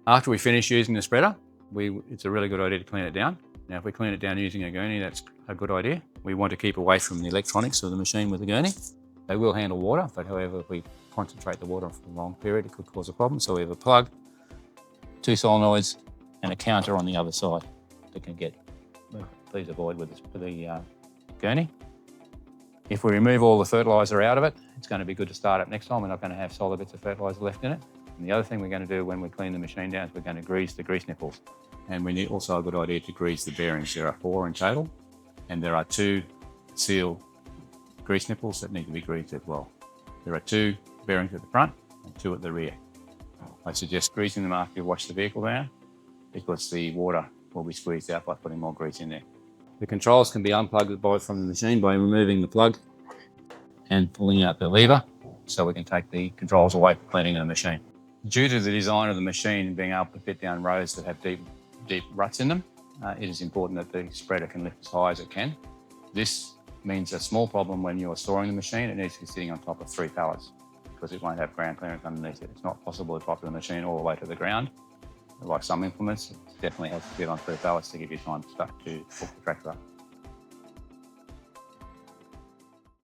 After we finish using the spreader, it's a really good idea to clean it down. Now, if we clean it down using a gurney, that's a good idea. We want to keep away from the electronics of the machine with the gurney. They will handle water, but however, if we concentrate the water for a long period, it could cause a problem. So we have a plug, 2 solenoids, and a counter on the other side that can get, please avoid with the gurney. If we remove all the fertiliser out of it, it's going to be good to start up next time. We're not going to have solid bits of fertiliser left in it. And the other thing we're going to do when we clean the machine down is we're going to grease the grease nipples. And we need also a good idea to grease the bearings. There are 4 in total, and there are 2 seal grease nipples that need to be greased as well. There are 2 bearings at the front and 2 at the rear. I suggest greasing them after you wash the vehicle down because the water will be squeezed out by putting more grease in there. The controls can be unplugged from the machine by removing the plug and pulling out the lever so we can take the controls away from cleaning the machine. Due to the design of the machine being able to fit down roads that have deep ruts in them, it is important that the spreader can lift as high as it can. This means a small problem when you're storing the machine. It needs to be sitting on top of 3 pallets because it won't have ground clearance underneath it. It's not possible to drop the machine all the way to the ground. Like some implements, it definitely has to sit on 3 pallets to give you time to hook the tractor up.